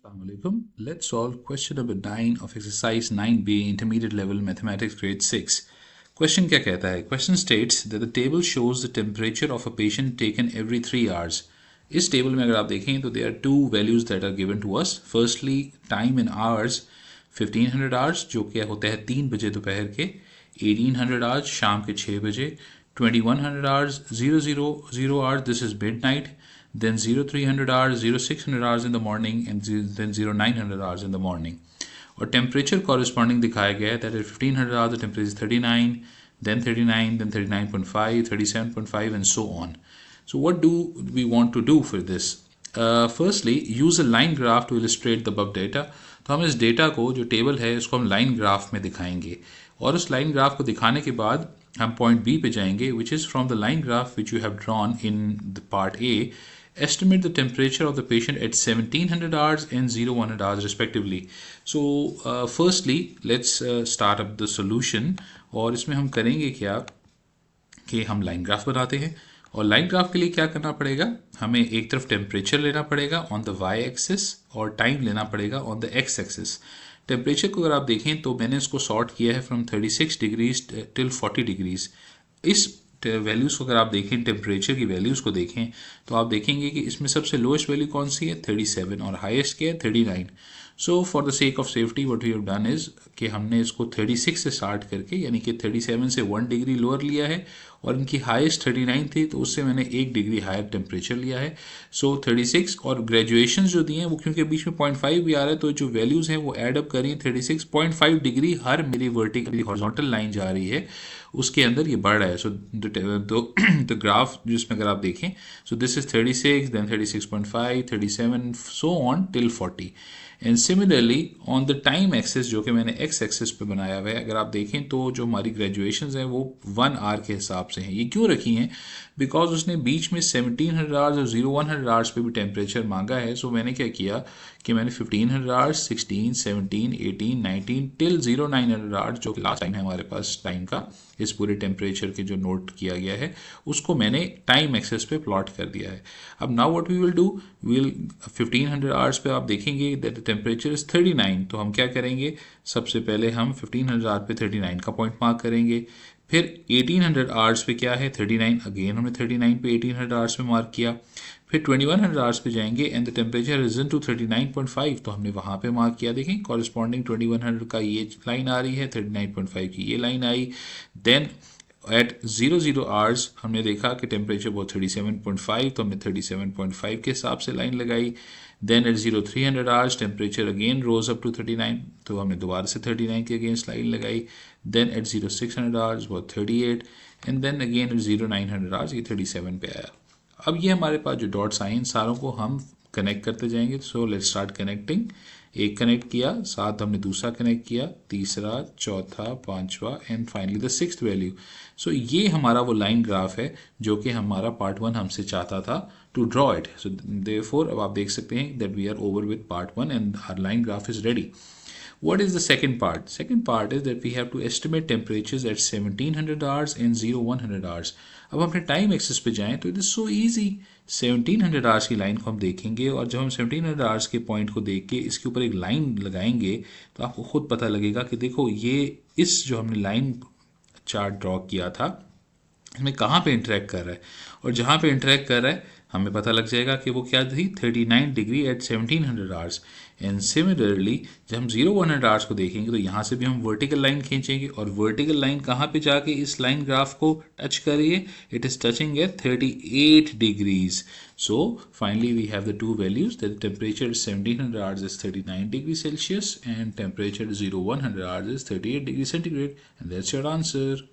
Assalamualaikum. Let's solve question number 9 of exercise 9B intermediate level mathematics grade 6. Question क्या कहता है? Question states that the table shows the temperature of a patient taken every 3 hours. इस table में अगर आप देखें तो there are two values that are given to us. Firstly, time in hours 1500 hours जो कि होता है 3 बजे दोपहर के, 1800 hours शाम के 6 बजे, 2100 hours 000 hours this is midnight, then 0300 hours 0600 hours in the morning and then 0900 hours in the morning. और टेम्परेचर कॉरस्पॉन्डिंग दिखाया गया है that is 1500 hours the temperature is 39, then 39, then 39.5, 37.5 and so on. So what do we want to do for this? Firstly, use a line graph to illustrate the above data. तो हम इस data को जो table है इसको हम line graph में दिखाएंगे और उस लाइन ग्राफ को दिखाने के बाद हम पॉइंट बी पे जाएंगे which is from the line graph which you have drawn in the part A. Estimate the temperature of the patient at 1700 hours and 0100 hours respectively. So firstly let's start up the solution. और इसमें हम करेंगे क्या कि हम line graph बनाते हैं और लाइन ग्राफ के लिए क्या करना पड़ेगा, हमें एक तरफ टेम्परेचर लेना पड़ेगा ऑन द वाई एक्सिस और टाइम लेना पड़ेगा on the x axis. Temperature को अगर आप देखें तो मैंने इसको सॉर्ट किया है फ्रॉम 36 डिग्रीज टिल 40 डिग्रीज. इस वैल्यूज़ को अगर आप देखें, टेम्परेचर की वैल्यूज़ को देखें तो आप देखेंगे कि इसमें सबसे लोएस्ट वैल्यू कौन सी है 37 और हाईएस्ट क्या है 39. So for the sake of safety what we have done is कि हमने इसको 36 से स्टार्ट करके यानी कि 37 से 1 डिग्री लोअर लिया है और इनकी हाईएस्ट 39 थी तो उससे मैंने 1 डिग्री हायर टेम्परेचर लिया है. सो 36 और ग्रेजुएशन जो दिए हैं वो क्योंकि बीच में 0.5 भी आ रहा है तो जो वैल्यूज़ हैं वो एड अप करिए 36.5 डिग्री हर मेरी वर्टिकली हॉरिजॉन्टल लाइन जा रही है उसके अंदर ये बढ़ रहा है. सो द ग्राफ जिसमें अगर आप देखें so this is 36 then 36.5 37 so on till 40. And similarly on the time axis जो कि मैंने एक्स एक्सेस पे बनाया हुआ है अगर आप देखें तो जो हमारी ग्रेजुएशंस हैं वो 1 आवर के हिसाब से हैं. ये क्यों रखी हैं बिकॉज उसने बीच में 1700 आवर्स और 0100 आवर्स पे भी टेम्परेचर मांगा है. सो मैंने क्या किया कि मैंने 1500 आवर्स 16 17 18 19 टिल 0900 आवर्स जो लास्ट टाइम है हमारे पास टाइम का इस पूरे टेम्परेचर के जो नोट किया गया है उसको मैंने टाइम एक्सेस पे प्लॉट कर दिया है. अब now what we will do, we will 1500 hours पे आप देखेंगे दैट द टेम्परेचर इज 39. तो हम क्या करेंगे, सबसे पहले हम 1500 आवर पे 39 का पॉइंट मार्क करेंगे. फिर 1800 आवर्स पे क्या है 39, अगेन हमने 39 पे 1800 आवर्स पे मार्क किया. फिर 2100 आवर्स पे जाएंगे and the temperature risen to 39.5 तो हमने वहाँ पे मार्क किया. देखें कॉरस्पॉन्डिंग 2100 का ये लाइन आ रही है, 39.5 की ये लाइन आई. देन एट 00 आवर्स हमने देखा कि टेम्परेचर वो 37.5 तो हमने 37.5 के हिसाब से लाइन लगाई. Then at 0300 hours temperature again rose up to 39 तो हमने दोबारा से 39 के अगेंस्ट लाइन लगाई. देन एट 0600 आवर्स वो 38 and then again at 0900 hours ये 37 पे आया. अब ये हमारे पास जो डॉट्स आए इन सारों को हम कनेक्ट करते जाएंगे. So let's start connecting. एक कनेक्ट किया, साथ हमने दूसरा कनेक्ट किया, तीसरा, चौथा, पांचवा and finally the sixth value. So ये हमारा वो लाइन ग्राफ है जो कि हमारा पार्ट 1 हमसे चाहता था to draw it. So therefore अब आप देख सकते हैं that we are over with part 1 and our line graph is ready. What is the second part? Second part is that we have to estimate temperatures at 1700 hours and 0100 hours. अब अपने time axis पे जाएं तो it is so easy. 1700 hours की line को हम देखेंगे और जब हम 1700 आवर्स के पॉइंट को देख के इसके ऊपर एक लाइन लगाएंगे तो आपको खुद पता लगेगा कि देखो ये इस जो हमने लाइन चार्ट ड्रॉ किया था इसमें कहाँ पे इंटरेक्ट कर रहा है और जहाँ पे इंटरेक्ट कर रहा है हमें पता लग जाएगा कि वो क्या थी 39 degree at 1700 hours. And similarly जब हम 0100 आवर्स को देखेंगे तो यहाँ से भी हम वर्टिकल लाइन खींचेंगे और वर्टिकल लाइन कहाँ पे जाके इस लाइन ग्राफ को टच कर रही है, it is touching at 38 degrees. So finally we have the two values that temperature 1700 hours is 39 degree Celsius and temperature 0100 hours is 38 degree centigrade and that's your answer.